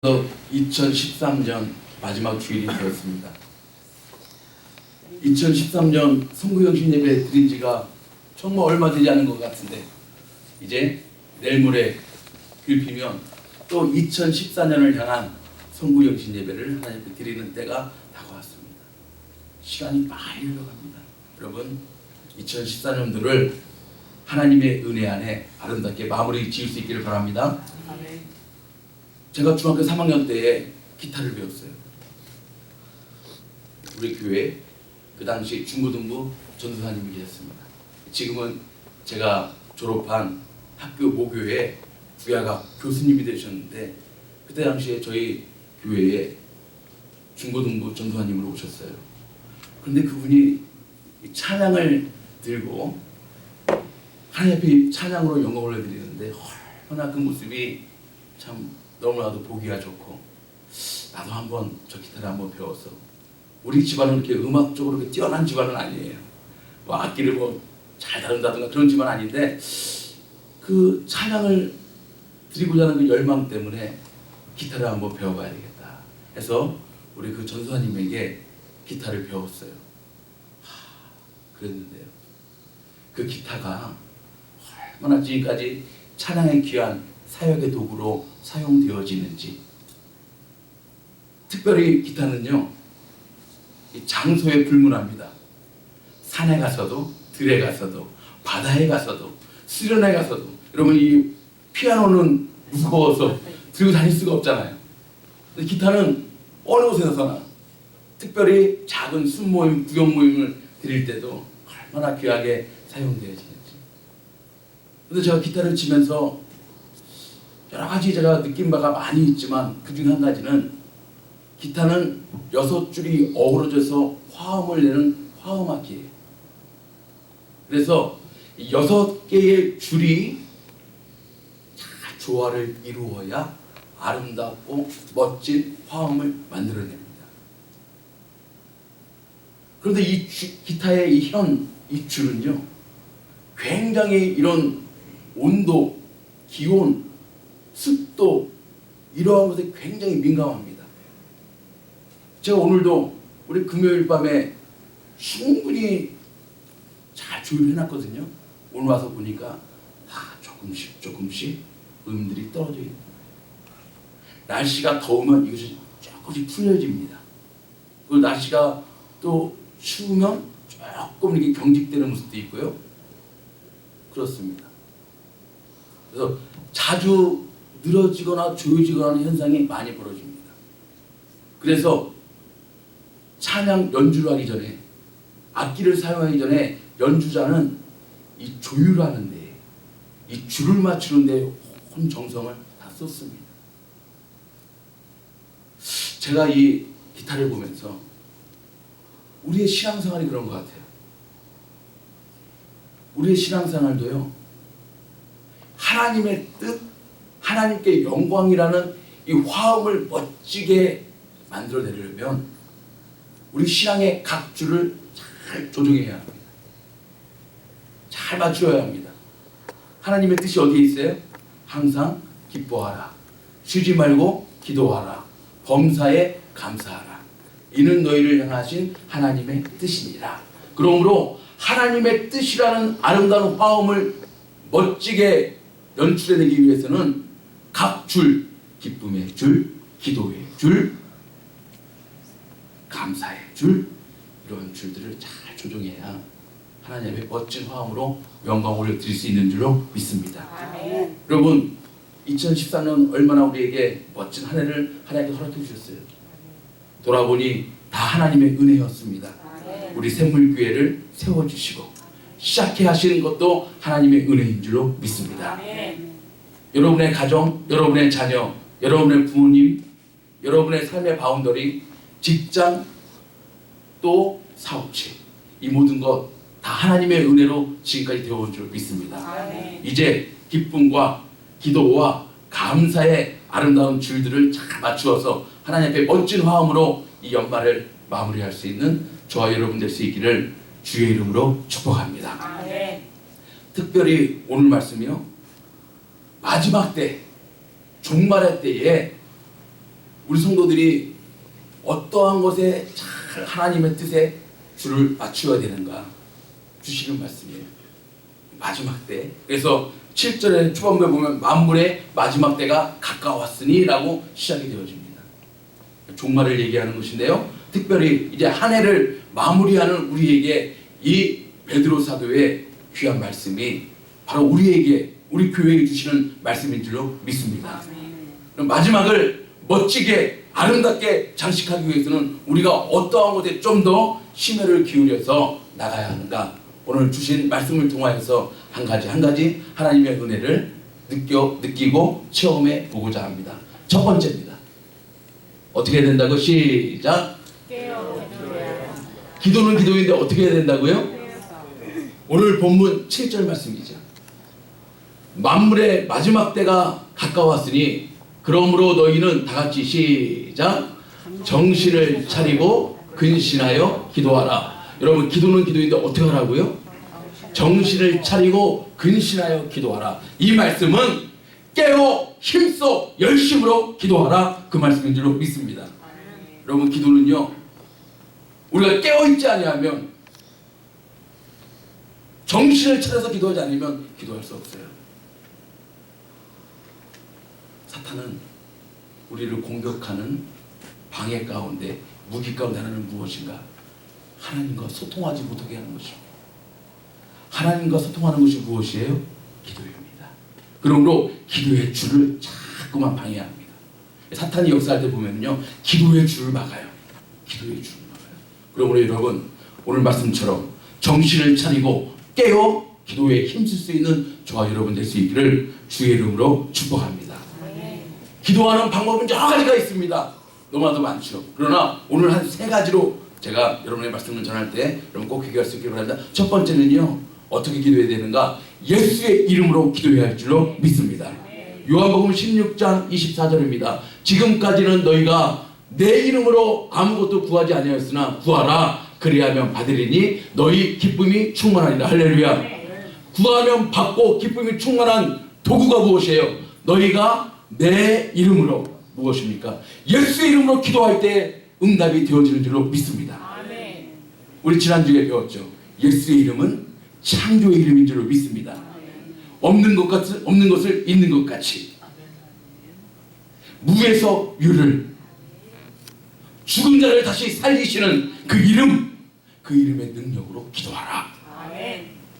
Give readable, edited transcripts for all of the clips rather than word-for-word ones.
2013년 마지막 주일이 되었습니다. 2013년 성구영신 예배 드린 지가 정말 얼마 되지 않은 것 같은데 이제 내일 모레 길 피면 또 2014년을 향한 성구영신 예배를 하나님께 드리는 때가 다가왔습니다. 시간이 많이 흘러갑니다. 여러분 2014년도를 하나님의 은혜 안에 아름답게 마무리 지을 수 있기를 바랍니다. 제가 중학교 3학년 때에 기타를 배웠어요. 우리 교회 그 당시 중고등부 전도사님이 계셨습니다. 지금은 제가 졸업한 학교 모교회 부야각 교수님이 되셨는데 그때 당시에 저희 교회에 중고등부 전도사님으로 오셨어요. 그런데 그분이 찬양을 들고 하나님 앞에 찬양으로 영광을 올려드리는데 얼마나 그 모습이 참 너무나도 보기가 좋고 나도 한번 저 기타를 한번 배워서 우리 집안은 그렇게 음악적으로 그렇게 뛰어난 집안은 아니에요. 뭐 악기를 뭐 잘 다룬다든가 그런 집안 아닌데 그 찬양을 드리고자 하는 그 열망 때문에 기타를 한번 배워봐야 되겠다 해서 우리 그 전도사님에게 기타를 배웠어요. 그랬는데요. 그 기타가 얼마나 지금까지 찬양의 귀한 사역의 도구로 사용되어지는지. 특별히 기타는요 이 장소에 불문합니다. 산에 가서도 들에 가서도 바다에 가서도 수련회 가서도 여러분 이 피아노는 무거워서 들고 다닐 수가 없잖아요. 근데 기타는 어느 곳에서나 특별히 작은 순모임, 구경 모임을 드릴 때도 얼마나 귀하게 사용되어지는지. 근데 제가 기타를 치면서 여러 가지 제가 느낀 바가 많이 있지만 그 중에 한 가지는 기타는 6줄이 어우러져서 화음을 내는 화음악기예요. 그래서 6개의 줄이 잘 조화를 이루어야 아름답고 멋진 화음을 만들어냅니다. 그런데 이 기타의 이 줄은요 굉장히 이런 온도, 기온, 습도 이러한 것에 굉장히 민감합니다. 제가 오늘도 우리 금요일 밤에 충분히 잘 조율을 해놨거든요. 오늘 와서 보니까 조금씩 음들이 떨어져 있는 거예요. 날씨가 더우면 이것이 조금씩 풀려집니다. 그리고 날씨가 또 추우면 조금 이렇게 경직되는 모습도 있고요. 그렇습니다. 그래서 자주 늘어지거나 조여지거나 하는 현상이 많이 벌어집니다. 그래서 찬양 연주를 하기 전에 악기를 사용하기 전에 연주자는 이 조율하는 데 이 줄을 맞추는 데 온 정성을 다 쏟습니다. 제가 이 기타를 보면서 우리의 신앙생활이 그런 것 같아요. 우리의 신앙생활도요 하나님의 뜻, 하나님께 영광이라는 이 화음을 멋지게 만들어내려면 우리 신앙의 각 줄을 잘 조정해야 합니다. 잘 맞추어야 합니다. 하나님의 뜻이 어디에 있어요? 항상 기뻐하라. 쉬지 말고 기도하라. 범사에 감사하라. 이는 너희를 향하신 하나님의 뜻이니라. 그러므로 하나님의 뜻이라는 아름다운 화음을 멋지게 연출해내기 위해서는 각 줄, 기쁨의 줄, 기도의 줄, 감사의 줄 이런 줄들을 잘 조정해야 하나님의 멋진 화음으로 영광을 드릴 수 있는 줄로 믿습니다. 아멘. 여러분 2013년 얼마나 우리에게 멋진 한 해를 하나님께 허락해 주셨어요. 돌아보니 다 하나님의 은혜였습니다. 아멘. 우리 샘물교회를 세워주시고 시작해 하시는 것도 하나님의 은혜인 줄로 믿습니다. 아멘. 여러분의 가정, 여러분의 자녀, 여러분의 부모님, 여러분의 삶의 바운더리, 직장, 또 사업체 이 모든 것 다 하나님의 은혜로 지금까지 되어온 줄 믿습니다. 아멘. 이제 기쁨과 기도와 감사의 아름다운 줄들을 잘 맞추어서 하나님 앞에 멋진 화음으로 이 연말을 마무리할 수 있는 저와 여러분 될 수 있기를 주의 이름으로 축복합니다. 아멘. 특별히 오늘 말씀이요 마지막 때 종말의 때에 우리 성도들이 어떠한 것에 잘 하나님의 뜻에 줄을 맞추어야 되는가 주시는 말씀이에요. 마지막 때. 그래서 7절의 초반부에 보면 만물의 마지막 때가 가까웠으니 라고 시작이 되어집니다. 종말을 얘기하는 것인데요. 특별히 이제 한 해를 마무리하는 우리에게 이 베드로 사도의 귀한 말씀이 바로 우리에게, 우리 교회에 주시는 말씀인 줄로 믿습니다. 그럼 마지막을 멋지게 아름답게 장식하기 위해서는 우리가 어떠한 것에 좀 더 심혈을 기울여서 나가야 하는가, 오늘 주신 말씀을 통하여서 한 가지 하나님의 은혜를 느끼고 체험해 보고자 합니다. 첫 번째입니다. 어떻게 해야 된다고? 시작. 기도는 기도인데 어떻게 해야 된다고요? 오늘 본문 7절 말씀이죠. 만물의 마지막 때가 가까웠으니 그러므로 너희는 다 같이 시작. 정신을 차리고 근신하여 기도하라. 여러분, 기도는 기도인데 어떻게 하라고요? 정신을 차리고 근신하여 기도하라. 이 말씀은 깨어 힘써 열심으로 기도하라, 그 말씀인 줄로 믿습니다. 여러분, 기도는요, 우리가 깨어있지 아니하면, 정신을 차려서 기도하지 않으면 기도할 수 없어요. 사탄은 우리를 공격하는 방해 가운데, 무기 가운데 하나는 무엇인가? 하나님과 소통하지 못하게 하는 것입니다. 하나님과 소통하는 것이 무엇이에요? 기도입니다. 그러므로 기도의 줄을 자꾸만 방해해야 합니다. 사탄이 역사할 때 보면요, 기도의 줄을 막아요. 기도의 줄을 막아요. 그러므로 여러분, 오늘 말씀처럼 정신을 차리고 깨어 기도에 힘쓸 수 있는 저와 여러분 될 수 있기를 주의 이름으로 축복합니다. 기도하는 방법은 여러 가지가 있습니다. 너무나도 많죠. 그러나 오늘 한 3가지로 제가 여러분의 말씀을 전할 때 여러분 꼭 기억할 수 있기를 바랍니다. 첫 번째는요, 어떻게 기도해야 되는가? 예수의 이름으로 기도해야 할 줄로 믿습니다. 요한복음 16장 24절입니다. 지금까지는 너희가 내 이름으로 아무것도 구하지 아니하였으나 구하라, 그리하면 받으리니 너희 기쁨이 충만하리라. 할렐루야. 구하면 받고 기쁨이 충만한 도구가 무엇이에요? 너희가 내 이름으로, 무엇입니까? 예수의 이름으로 기도할 때 응답이 되어지는 줄로 믿습니다. 우리 지난주에 배웠죠. 예수의 이름은 창조의 이름인 줄로 믿습니다. 없는 것을 있는 것 같이, 무에서 유를, 죽은 자를 다시 살리시는 그 이름, 그 이름의 능력으로 기도하라.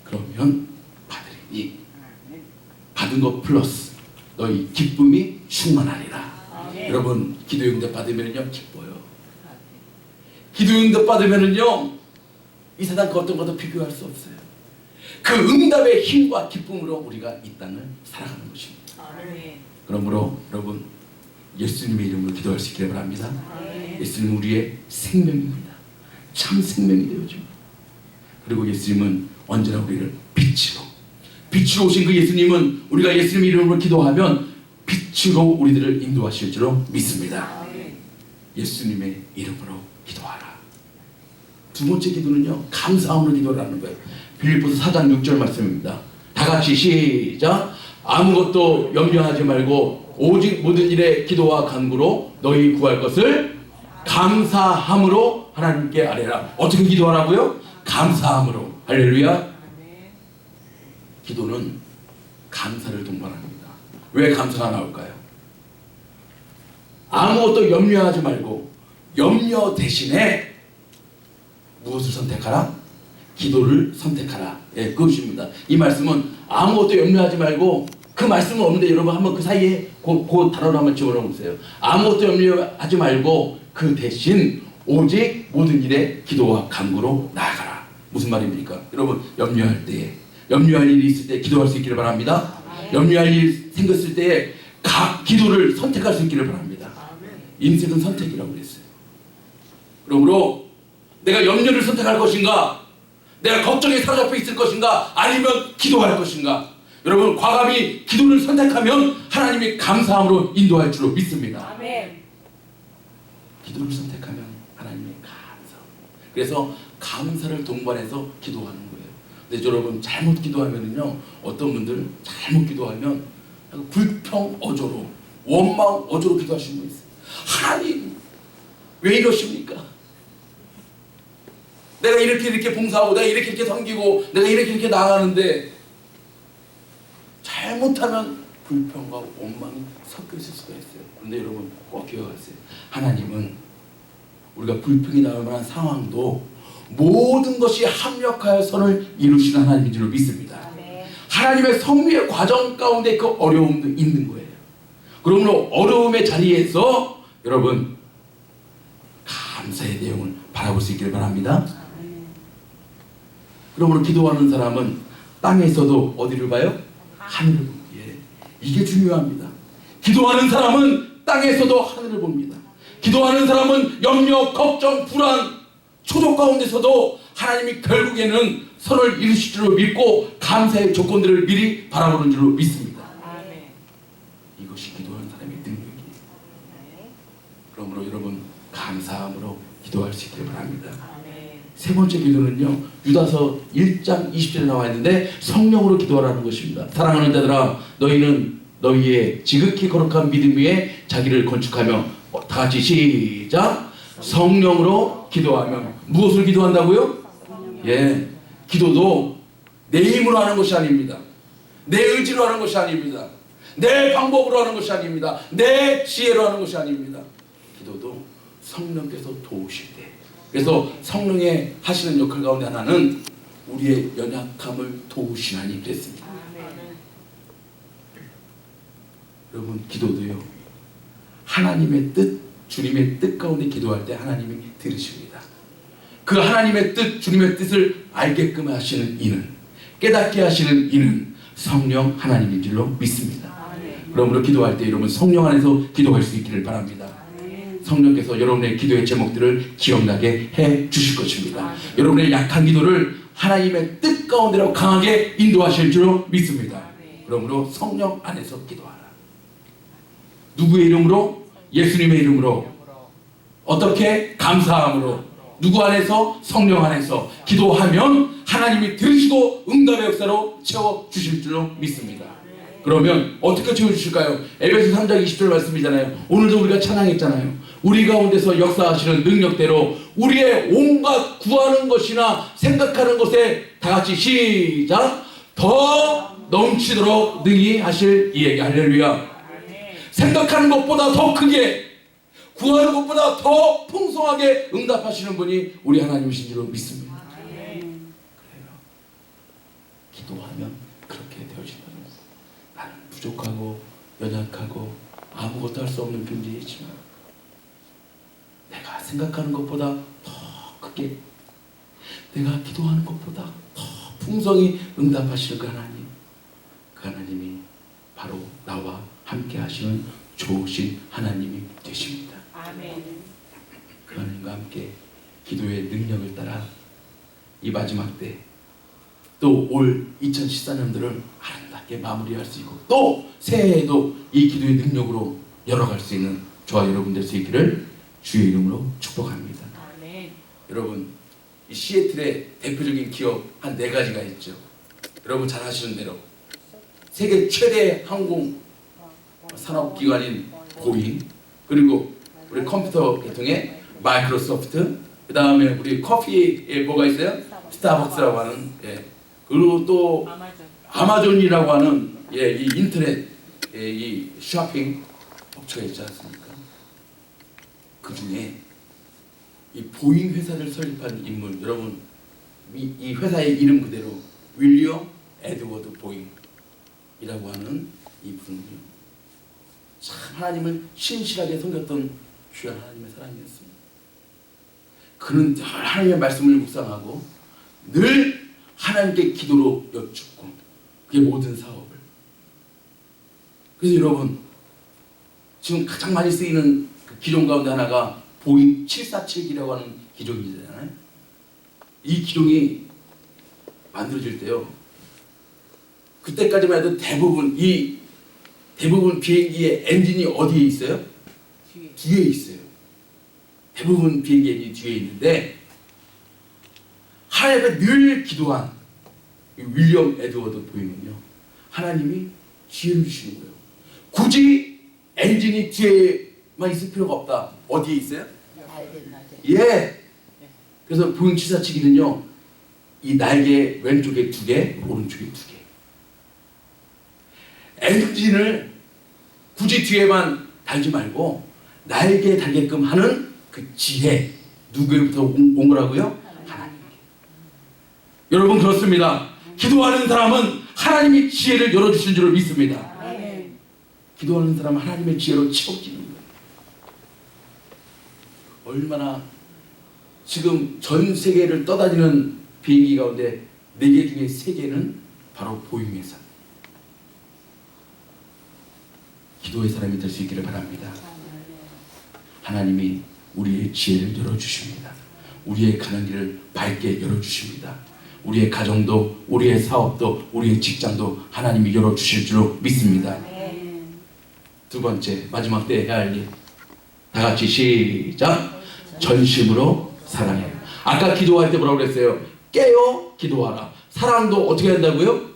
그러면 받으리니, 받은 것 플러스 너희 기쁨이 충만하리라. 여러분, 기도 응답 받으면요 기뻐요. 기도 응답 받으면요 이 세상 그 어떤 것도 비교할 수 없어요. 그 응답의 힘과 기쁨으로 우리가 이 땅을 살아가는 것입니다. 그러므로 여러분, 예수님의 이름으로 기도할 수 있기를 바랍니다. 예수님은 우리의 생명입니다. 참 생명이 되어줍니다. 그리고 예수님은 언제나 우리를 빛으로 오신 그 예수님은 우리가 예수님의 이름으로 기도하면 빛으로 우리들을 인도하실 줄로 믿습니다. 예수님의 이름으로 기도하라. 두 번째 기도는요, 감사함으로 기도를 하는 거예요. 빌립보서 4장 6절 말씀입니다. 다 같이 시작. 아무것도 염려하지 말고 오직 모든 일에 기도와 간구로 너희 구할 것을 감사함으로 하나님께 아뢰라. 어떻게 기도하라고요? 감사함으로. 할렐루야. 기도는 감사를 동반합니다. 왜 감사가 나올까요? 아무것도 염려하지 말고 염려 대신에 무엇을 선택하라? 기도를 선택하라. 예, 그것입니다. 이 말씀은 아무것도 염려하지 말고, 그 말씀은 없는데 여러분 한번 그 사이에 그 단어를 한번 집어넣어 보세요. 아무것도 염려하지 말고 그 대신 오직 모든 일에 기도와 간구로 나아가라. 무슨 말입니까? 여러분, 염려할 일이 있을 때 기도할 수 있기를 바랍니다. 염려할 일이 생겼을 때에 기도를 선택할 수 있기를 바랍니다. 인생은 선택이라고 그랬어요. 그러므로 내가 염려를 선택할 것인가, 내가 걱정에 사로잡혀 있을 것인가, 아니면 기도할 것인가. 여러분, 과감히 기도를 선택하면 하나님이 감사함으로 인도할 줄로 믿습니다. 기도를 선택하면 하나님의 감사. 그래서 감사를 동반해서 기도하는 거예요. 근데 여러분, 잘못 기도하면요, 어떤 분들 잘못 기도하면 불평 어조로, 원망 어조로 기도하시는 분 있어요. 하나님 왜 이러십니까? 내가 이렇게 봉사하고 내가 이렇게 섬기고 내가 이렇게 나가는데 잘못하면 불평과 원망이 섞여 있을 수가 있어요. 그런데 여러분 꼭 기억하세요. 하나님은 우리가 불평이 나올 만한 상황도 모든 것이 합력하여 선을 이루시는 하나님인 줄 믿습니다. 하나님의 섭리의 과정 가운데 그 어려움도 있는 거예요. 그러므로 어려움의 자리에서 여러분 감사의 내용을 바라볼 수 있기를 바랍니다. 그러므로 기도하는 사람은 땅에서도 어디를 봐요? 하늘을 봅니다. 이게 중요합니다. 기도하는 사람은 땅에서도 하늘을 봅니다. 기도하는 사람은 염려, 걱정, 불안, 초조 가운데서도 하나님이 결국에는 선을 이루실 줄로 믿고 감사의 조건들을 미리 바라보는 줄로 믿습니다. 이것이 기도하는 사람의 능력이에요. 그러므로 여러분 감사함으로 기도할 수 있기를 바랍니다. 세 번째 기도는요, 유다서 1장 20절에 나와 있는데 성령으로 기도하라는 것입니다. 사랑하는 자들아, 너희는 너희의 지극히 거룩한 믿음 위에 자기를 건축하며, 다 같이 시작. 성령으로 기도하며. 무엇을 기도한다고요? 예, 기도도 내 힘으로 하는 것이 아닙니다. 내 의지로 하는 것이 아닙니다. 내 방법으로 하는 것이 아닙니다. 내 지혜로 하는 것이 아닙니다. 기도도 성령께서 도우실 때. 그래서 성령의 하시는 역할 가운데 하나는 우리의 연약함을 도우시는 하나님 됐습니다. 여러분 기도도요, 하나님의 뜻, 주님의 뜻 가운데 기도할 때 하나님이 들으십니다. 그 하나님의 뜻, 주님의 뜻을 알게끔 하시는 이는, 깨닫게 하시는 이는 성령 하나님인 줄로 믿습니다. 그러므로 기도할 때 여러분 성령 안에서 기도할 수 있기를 바랍니다. 성령께서 여러분의 기도의 제목들을 기억나게 해 주실 것입니다. 여러분의 약한 기도를 하나님의 뜻 가운데로 강하게 인도하실 줄로 믿습니다. 그러므로 성령 안에서 기도하라. 누구의 이름으로? 예수님의 이름으로. 어떻게? 감사함으로. 누구 안에서? 성령 안에서 기도하면 하나님이 들으시고 응답의 역사로 채워주실 줄로 믿습니다. 그러면 어떻게 채워주실까요? 에베소 3장 20절 말씀이잖아요. 오늘도 우리가 찬양했잖아요. 우리 가운데서 역사하시는 능력대로 우리의 온갖 구하는 것이나 생각하는 것에 다 같이 시작. 더 넘치도록 능히 하실 이에게. 할렐루야. 생각하는 것보다 더 크게, 구하는 것보다 더 풍성하게 응답하시는 분이 우리 하나님이신 줄로 믿습니다. 그래요. 기도하면 그렇게 되어진다는 거예요. 나는 부족하고 연약하고 아무것도 할 수 없는 존재이지만 내가 생각하는 것보다 더 크게, 내가 기도하는 것보다 더 풍성히 응답하시는 그 하나님, 그 하나님이 바로 나와 함께 하시는 좋으신 하나님이 되십니다. 아멘. 그 하나님과 함께 기도의 능력을 따라 이 마지막 때 또 올 2014년도를 아름답게 마무리할 수 있고 또 새해에도 이 기도의 능력으로 열어갈 수 있는 저와 여러분 될 수 있기를 주의 이름으로 축복합니다. 아멘. 여러분, 이 시애틀의 대표적인 기업 한 4가지가 있죠. 여러분 잘 아시는 대로 세계 최대 항공 산업기관인 보잉, 그리고 우리 컴퓨터 계통의 마이크로소프트, 그 다음에 우리 커피에 뭐가 있어요? 스타벅스라고 하는, 예. 그리고 또 아마존이라고 하는, 예, 이 인터넷, 예, 이 쇼핑 업체가 있지 않습니까? 그 중에 이 보잉 회사를 설립한 인물, 여러분 이 회사의 이름 그대로 윌리엄 에드워드 보잉이라고 하는 이 분은요, 참 하나님을 신실하게 섬겼던 귀한 하나님의 사람이었습니다. 그는 늘 하나님의 말씀을 묵상하고 늘 하나님께 기도로 여쭙고 그게 모든 사업을. 그래서 여러분 지금 가장 많이 쓰이는 그 기종 가운데 하나가 보잉 747기라고 하는 기종이잖아요. 이 기종이 만들어질 때요, 그때까지만 해도 대부분 비행기의 엔진이 어디에 있어요? 뒤에 있어요. 대부분 비행기 엔진이 뒤에 있는데 하나님께 늘 기도한 윌리엄 에드워드 보잉은요, 하나님이 지혜를 주시는 거예요. 굳이 엔진이 뒤에 있을 필요가 없다. 어디에 있어요? 예. 그래서 보행 치사치기는요, 이 날개 왼쪽에 2개, 오른쪽에 2개. 엔진을 굳이 뒤에만 달지 말고 날개에 달게끔 하는 그 지혜, 누구로부터 온 거라고요? 하나님께. 여러분, 그렇습니다. 기도하는 사람은 하나님이 지혜를 열어주신 줄을 믿습니다. 기도하는 사람은 하나님의 지혜로 채워지는 거예요. 얼마나 지금 전 세계를 떠다니는 비행기 가운데 4개 중에 3개는 바로 보잉회사. 기도의 사람이 될 수 있기를 바랍니다. 하나님이 우리의 지혜를 열어주십니다. 우리의 가는 길을 밝게 열어주십니다. 우리의 가정도, 우리의 사업도, 우리의 직장도 하나님이 열어주실 줄로 믿습니다. 2번째, 마지막 때 해야 할 일. 다 같이 시작. 전심으로 사랑해요. 아까 기도할 때 뭐라고 그랬어요? 깨어 기도하라. 사랑도 어떻게 한다고요?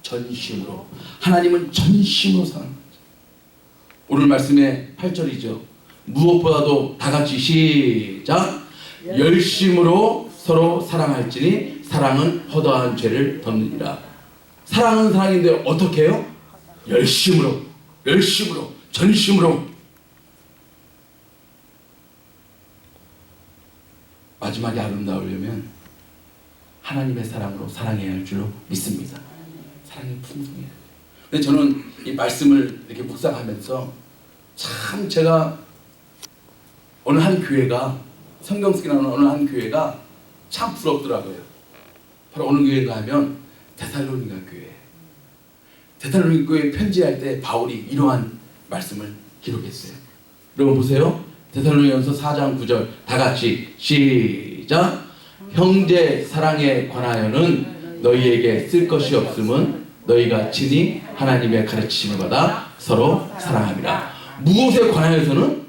전심으로. 하나님은 전심으로 사랑합니다. 오늘 말씀의 8절이죠. 무엇보다도 다 같이 시작. 열심으로 서로 사랑할지니 사랑은 허다한 죄를 덮느니라. 사랑은 사랑인데 어떻게 해요? 열심으로, 열심으로, 전심으로. 마지막에 아름다우려면 하나님의 사랑으로 사랑해야 할 줄로 믿습니다. 사랑이 풍성해야 돼요. 근데 저는 이 말씀을 이렇게 묵상하면서 참 제가 어느 한 교회가, 성경 쓰기 나오는 어느 한 교회가 참 부럽더라고요. 바로 어느 교회인가 하면 데살로니가 교회. 데살로니가 교회 편지할 때 바울이 이러한 말씀을 기록했어요. 여러분 보세요. 데살로니가서 4장 9절 다 같이 시작. 형제 사랑에 관하여는 너희에게 쓸 것이 없음은 너희가 친히 하나님의 가르치심을 받아 서로 사랑함이라. 무엇에 관하여서는?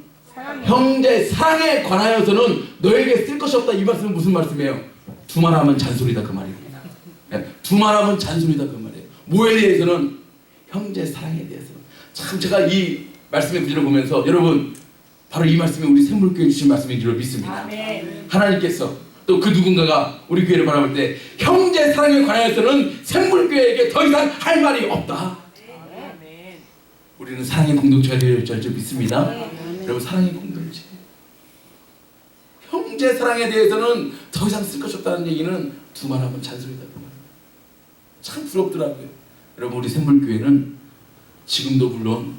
형제 사랑에 관하여서는 너에게 쓸 것이 없다. 이 말씀은 무슨 말씀이에요? 두말하면 잔소리다 그 말입니다. 두말하면 잔소리다 그 말이에요. 뭐에 대해서는? 형제 사랑에 대해서는. 참 제가 이 말씀의 구절을 보면서 여러분 바로 이 말씀이 우리 샘물교회 주신 말씀인 줄 믿습니다. 아멘. 하나님께서 또 그 누군가가 우리 교회를 바라볼 때 형제 사랑에 관하여서는 샘물교회에게 더 이상 할 말이 없다. 아멘. 우리는 사랑의 공동체가 되어야 할 줄 믿습니다. 아멘. 여러분 사랑의 공동체. 형제 사랑에 대해서는 더 이상 쓸 것이 없다는 얘기는 두말하면 잔소리다. 참 부럽더라고요. 여러분 우리 샘물교회는 지금도 물론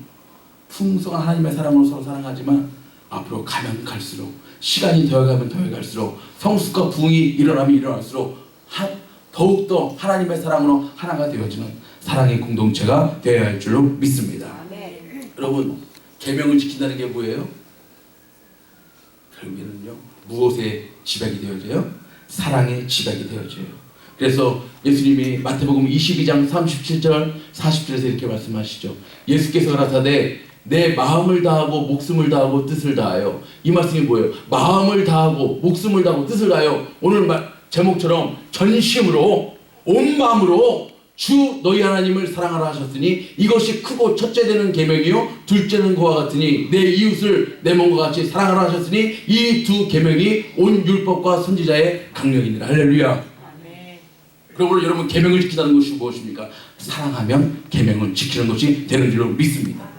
풍성한 하나님의 사랑으로 서로 사랑하지만 앞으로 가면 갈수록 시간이 더해가면 더해갈수록 성숙과 부흥이 일어나면 일어날수록 더욱더 하나님의 사랑으로 하나가 되어지는 사랑의 공동체가 되어야 할 줄로 믿습니다. 네. 여러분 계명을 지킨다는 게 뭐예요? 결국에는요 무엇의 지각이 되어져요? 사랑의 지각이 되어져요. 그래서 예수님이 마태복음 22장 37절 40절에서 이렇게 말씀하시죠. 예수께서 가라사대 내 마음을 다하고 목숨을 다하고 뜻을 다하여. 이 말씀이 뭐예요? 마음을 다하고 목숨을 다하고 뜻을 다하여. 오늘 제목처럼 전심으로 온 마음으로 주 너희 하나님을 사랑하라 하셨으니 이것이 크고 첫째 되는 계명이요 둘째는 그와 같으니 내 이웃을 내 몸과 같이 사랑하라 하셨으니 이 두 계명이 온 율법과 선지자의 강령이니라. 할렐루야. 그럼 오늘 여러분 계명을 지키다는 것이 무엇입니까? 사랑하면 계명을 지키는 것이 되는 줄로 믿습니다.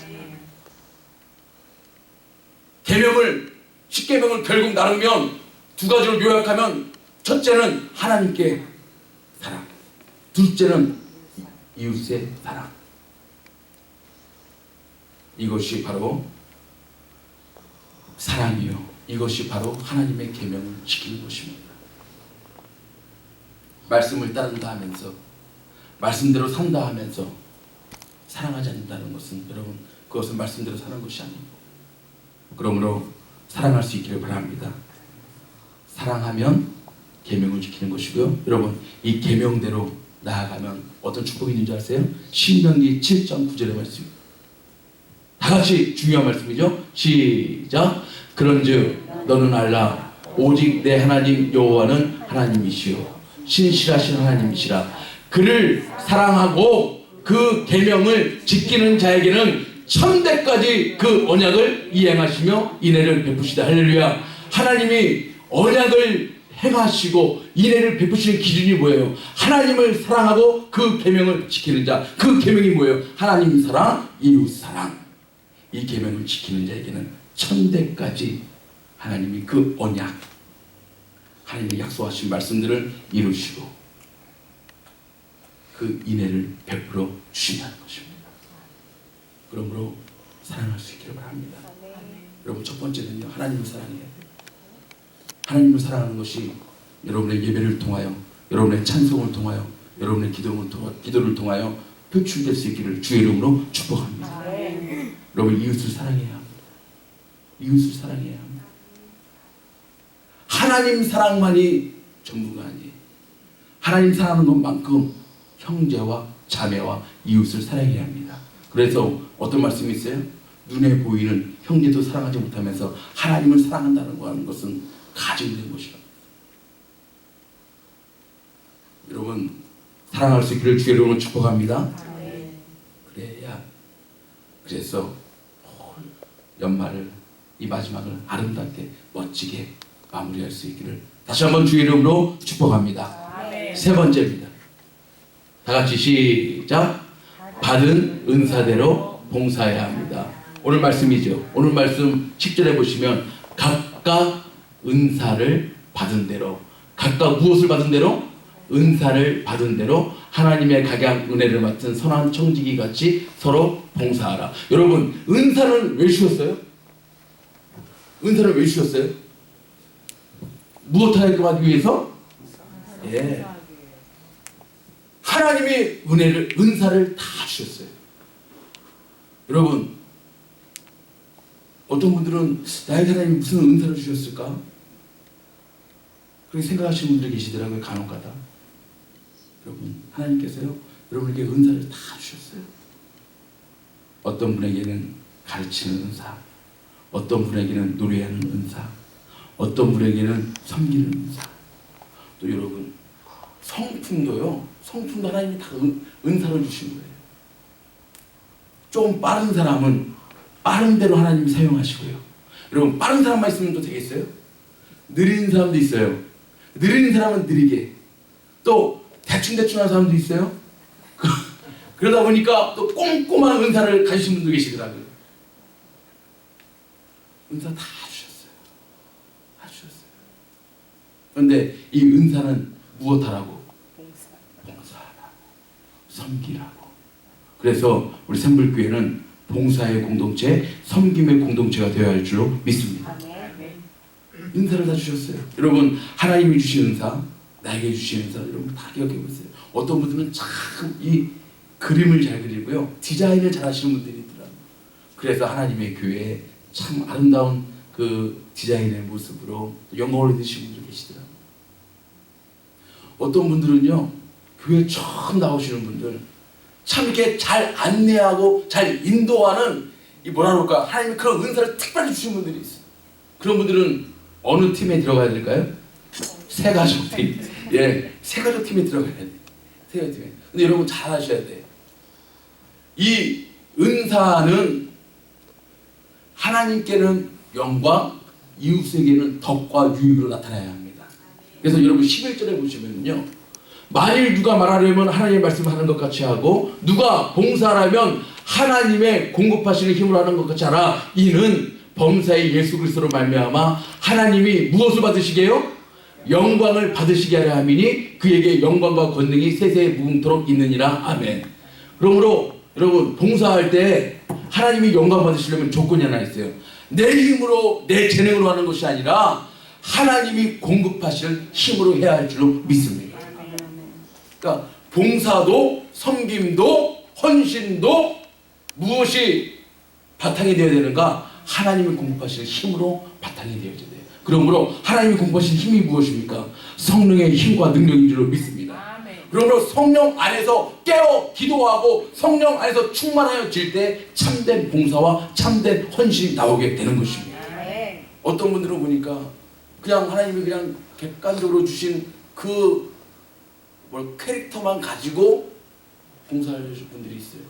계명을 10계명을 결국 나누면 두 가지로 요약하면 첫째는 하나님께 사랑, 둘째는 이웃의 사랑. 이것이 바로 사랑이요. 이것이 바로 하나님의 계명을 지키는 것입니다. 말씀을 따른다 하면서 말씀대로 산다 하면서 사랑하지 않는다는 것은 여러분 그것은 말씀대로 사는 것이 아니고 그러므로 사랑할 수 있기를 바랍니다. 사랑하면 계명을 지키는 것이고요. 여러분 이 계명대로 나아가면 어떤 축복이 있는 줄 아세요? 신명기 7장 9절의 말씀. 다 같이 중요한 말씀이죠. 시작. 그런즉 너는 알라 오직 내 하나님 여호와는 하나님이시요 신실하신 하나님이시라. 그를 사랑하고 그 계명을 지키는 자에게는 천대까지 그 언약을 이행하시며 인애를 베푸시다. 할렐루야. 하나님이 언약을 행하시고 인애를 베푸시는 기준이 뭐예요? 하나님을 사랑하고 그 계명을 지키는 자. 그 계명이 뭐예요? 하나님 사랑, 이웃 사랑. 이 계명을 지키는 자에게는 천대까지 하나님이 그 언약, 하나님의 약속하신 말씀들을 이루시고 그 인애를 베풀어 주신다는 것입니다. 그러므로 사랑할 수 있기를 바랍니다. 여러분, 첫 번째는요, 하나님을 사랑해야 돼요. 하나님을 사랑하는 것이 여러분의 예배를 통하여, 여러분의 찬송을 통하여, 여러분의 기도를 통하여 표출될 수 있기를 주의 이름으로 축복합니다. 여러분, 이웃을 사랑해야 합니다. 이웃을 사랑해야 합니다. 하나님 사랑만이 전부가 아니에요. 하나님 사랑하는 것만큼 형제와 자매와 이웃을 사랑해야 합니다. 그래서 어떤 말씀이 있어요? 눈에 보이는 형제도 사랑하지 못하면서 하나님을 사랑한다는 것은 가증된 것이라. 여러분, 사랑할 수 있기를 주의 이름으로 축복합니다. 그래서 연말을, 이 마지막을 아름답게 멋지게 마무리할 수 있기를 다시 한번 주의 이름으로 축복합니다. 세 번째입니다. 다 같이 시작. 받은 은사대로 봉사해야 합니다. 오늘 말씀이죠. 오늘 말씀 10절에 보시면 각각 은사를 받은 대로, 각각 무엇을 받은 대로? 은사를 받은 대로 하나님의 각양 은혜를 맡은 선한 청지기 같이 서로 봉사하라. 여러분, 은사는 왜 주셨어요? 은사를 왜 주셨어요? 무엇하게 하기 위해서? 예. 하나님의 은사를 다 주셨어요. 여러분, 어떤 분들은 나에게 하나님이 무슨 은사를 주셨을까? 그렇게 생각하시는 분들이 계시더라고요, 간혹가다. 여러분, 하나님께서요, 여러분에게 은사를 다 주셨어요. 어떤 분에게는 가르치는 은사, 어떤 분에게는 노래하는 은사, 어떤 분에게는 섬기는 은사. 또 여러분, 성품도요, 성품도 하나님이 다 은사를 주신 거예요. 좀 빠른 사람은 빠른 대로 하나님이 사용하시고요. 여러분, 빠른 사람만 있으면 또 되겠어요? 느린 사람도 있어요. 느린 사람은 느리게. 또 대충대충 하는 사람도 있어요. 그러다 보니까 또 꼼꼼한 은사를 가지신 분도 계시더라고요. 은사 다 주셨어요. 다 주셨어요. 그런데 이 은사는 무엇하라고? 봉사하라고, 섬기라고. 그래서 우리 샘불교회는 봉사의 공동체, 섬김의 공동체가 되어야 할 줄로 믿습니다. 은사를 다 주셨어요. 여러분, 하나님이 주신 은사, 나에게 주신 은사, 여러분 다 기억해 보세요. 어떤 분들은 참 이 그림을 잘 그리고요, 디자인을 잘 하시는 분들이 있더라고요. 그래서 하나님의 교회에 참 아름다운 그 디자인의 모습으로 영광을 얻으시는 분들이 계시더라고요. 어떤 분들은요, 교회 처음 나오시는 분들 참 이렇게 잘 안내하고 잘 인도하는, 이 뭐라 그럴까, 하나님이 그런 은사를 특별히 주신 분들이 있어요. 그런 분들은 어느 팀에 들어가야 될까요? 새가족팀. 예, 새가족팀에 들어가야 돼. 새가족팀에. 근데 여러분 잘 아셔야 돼요. 이 은사는 하나님께는 영광, 이웃에게는 덕과 유익으로 나타나야 합니다. 그래서 여러분 11절에 보시면요, 만일 누가 말하려면 하나님의 말씀을 하는 것 같이 하고, 누가 봉사하려면 하나님의 공급하시는 힘으로 하는 것 같이 하라. 이는 범사의 예수 그리스도로 말미암아 하나님이 무엇을 받으시게요? 영광을 받으시게 하려 함이니 그에게 영광과 권능이 세세에 무궁토록 있느니라. 아멘. 그러므로 여러분, 봉사할 때 하나님이 영광 받으시려면 조건이 하나 있어요. 내 힘으로, 내 재능으로 하는 것이 아니라 하나님이 공급하시는 힘으로 해야 할 줄로 믿습니다. 그러니까 봉사도, 섬김도, 헌신도 무엇이 바탕이 되어야 되는가? 하나님이 공급하시는 힘으로 바탕이 되어야 돼요. 그러므로 하나님이 공급하시는 힘이 무엇입니까? 성령의 힘과 능력인 줄로 믿습니다. 그러므로 성령 안에서 깨어 기도하고 성령 안에서 충만하여질 때 참된 봉사와 참된 헌신이 나오게 되는 것입니다. 어떤 분들은 보니까 그냥 하나님이 그냥 객관적으로 주신 그 캐릭터만 가지고 봉사하실 분들이 있어요.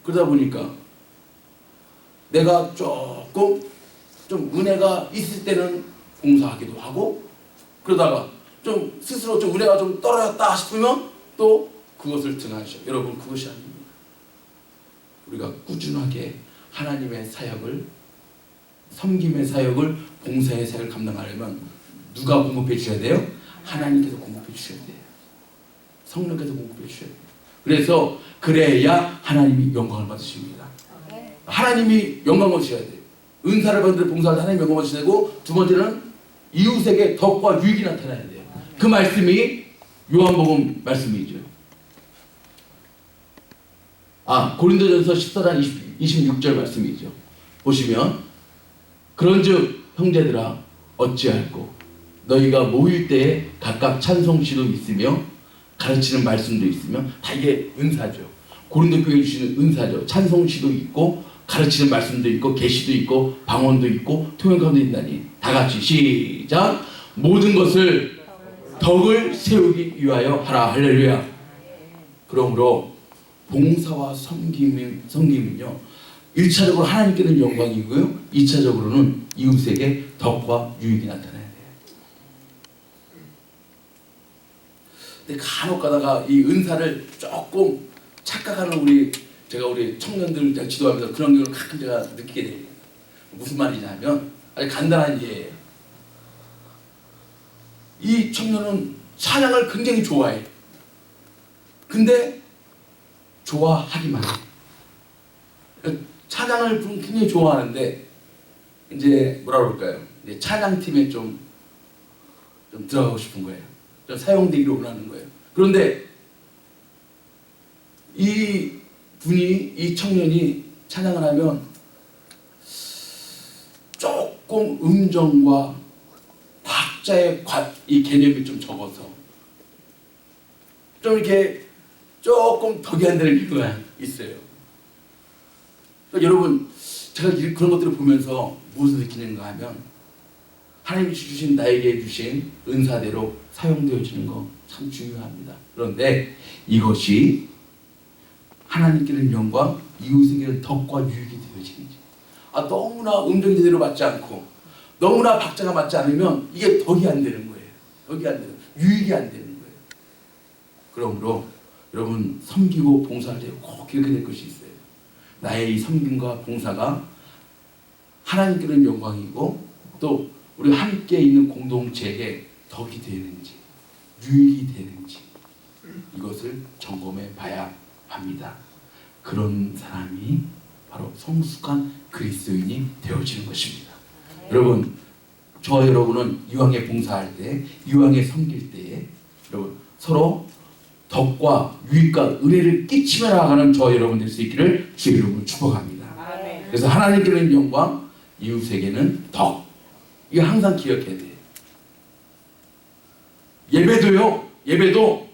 그러다 보니까 내가 조금 좀 은혜가 있을 때는 봉사하기도 하고, 그러다가 좀 스스로 좀 은혜가 좀 떨어졌다 싶으면 또 그것을 등한시하고. 여러분, 그것이 아닙니다. 우리가 꾸준하게 하나님의 사역을, 섬김의 사역을, 봉사의 사역을 감당하려면 누가 공급해 주셔야 돼요? 하나님께서 공급해 주셔야 돼요. 성령께서 공급해 주셔야 돼요. 그래서 그래야 하나님이 영광을 받으십니다. 하나님이 영광을 주셔야 돼요. 은사를 받는 데 봉사할 때 하나님이 영광을 주셔야 되고, 두 번째는 이웃에게 덕과 유익이 나타나야 돼요. 그 말씀이 요한복음 말씀이죠. 고린도전서 14장 26절 말씀이죠. 보시면, 그런즉 형제들아 어찌할꼬 너희가 모일 때에 각각 찬송시도 있으며 가르치는 말씀도 있으며, 다 이게 은사죠. 고린도 교회에 주시는 은사죠. 찬송시도 있고 가르치는 말씀도 있고 계시도 있고 방언도 있고 통역 가운데 있다니. 다 같이 시작. 모든 것을 덕을 세우기 위하여 하라. 할렐루야. 그러므로 봉사와 섬김은요, 1차적으로 하나님께는 영광이고요, 2차적으로는 이웃에게 덕과 유익이 나타나야 돼요. 근데 간혹 가다가 이 은사를 조금 착각하는 제가 우리 청년들 지도하면서 그런 경우를 가끔 제가 느끼게 돼요. 무슨 말이냐면, 아주 간단한 예예요. 이 청년은 찬양을 굉장히 좋아해. 근데 좋아하기만 해. 찬양을 굉장히 좋아하는데, 이제 뭐라 그럴까요? 이제 찬양팀에 좀 들어가고 싶은 거예요. 좀 사용되기를 원하는 거예요. 그런데 이 청년이 찬양을 하면 조금 음정과 박자의 이 개념이 좀 적어서 좀 이렇게 조금 덕이 안 되는 경우가 있어요. 그러니까 여러분, 제가 그런 것들을 보면서 무엇을 느끼는가 하면, 하나님이 주신, 나에게 주신 은사대로 사용되어지는 거 참 중요합니다. 그런데 이것이 하나님께는 영광, 이웃에게는 덕과 유익이 되어지는지. 너무나 음정 제대로 맞지 않고 너무나 박자가 맞지 않으면 이게 덕이 안 되는 거예요. 덕이 안 되는, 유익이 안 되는 거예요. 그러므로 여러분, 섬기고 봉사할 때 꼭 기억해야 될 것이 있어요. 나의 이 섬김과 봉사가 하나님께는 영광이고, 또 우리 함께 있는 공동체에게 덕이 되는지 유익이 되는지, 이것을 점검해 봐야 합니다. 그런 사람이 바로 성숙한 그리스도인이 되어지는 것입니다. 여러분, 저와 여러분은 이왕에 봉사할 때, 이왕에 섬길 때에 여러분 서로 덕과 유익과 은혜를 끼치며 나아가는 저와 여러분 될 수 있기를 주의 이름으로 축복합니다. 그래서 하나님께는 영광, 이웃에게는 덕. 이거 항상 기억해야 돼요. 예배도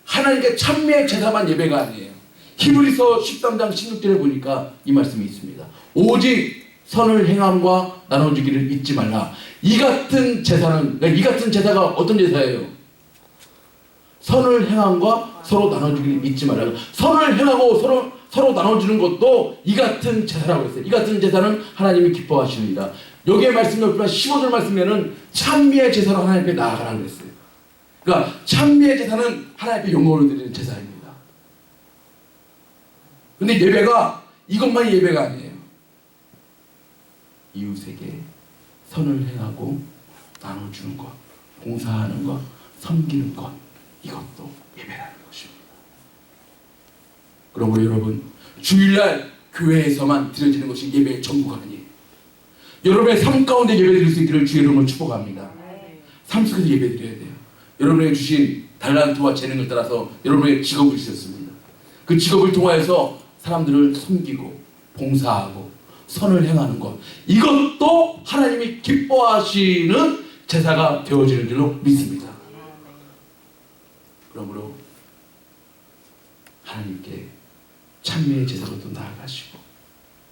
하나님께 찬미의 제사만 예배가 아니에요. 히브리서 13장 16절에 보니까 이 말씀이 있습니다. 오직 선을 행함과 나눠주기를 잊지 말라. 이 같은 제사는, 이 같은 제사가 어떤 제사예요? 선을 행함과 서로 나눠주기를 잊지 말라. 선을 행하고 서로 나눠주는 것도 이 같은 제사라고 했어요. 이 같은 제사는 하나님이 기뻐하십니다. 여기에 말씀 옆에 15절 말씀에는 찬미의 제사로 하나님 앞에 나아가라고 했어요. 그러니까 찬미의 제사는 하나님 앞에 영광을 드리는 제사입니다. 근데 예배가 이것만이 예배가 아니에요. 이웃에게 선을 행하고 나눠주는 것, 봉사하는 것, 섬기는 것, 이것도 예배라는 것입니다. 그러므로 여러분, 주일날 교회에서만 드려지는 것이 예배의 전부가 아니에요. 여러분의 삶 가운데 예배 드릴 수 있기를 주의 이름으로 축복합니다. 삶 속에서 예배 드려야 돼요. 여러분에게 주신 달란트와 재능을 따라서 여러분에게 직업을 주셨습니다. 그 직업을 통하여서 사람들을 섬기고 봉사하고 선을 행하는 것, 이것도 하나님이 기뻐하시는 제사가 되어지는 줄로 믿습니다. 그러므로 하나님께 찬미의 제사로도 나아가시고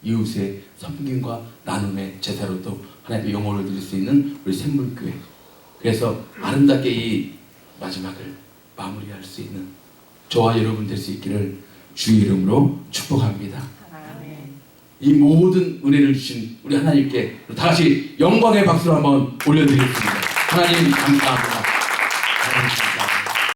이웃의 섬김과 나눔의 제사로도 하나님의 영광을 드릴 수 있는 우리 샘물교회, 그래서 아름답게 이 마지막을 마무리할 수 있는 저와 여러분 될 수 있기를 주의 이름으로 축복합니다. 아멘. 이 모든 은혜를 주신 우리 하나님께 다 같이 영광의 박수를 한번 올려드리겠습니다. 하나님 감사합니다. 하나님 감사합니다.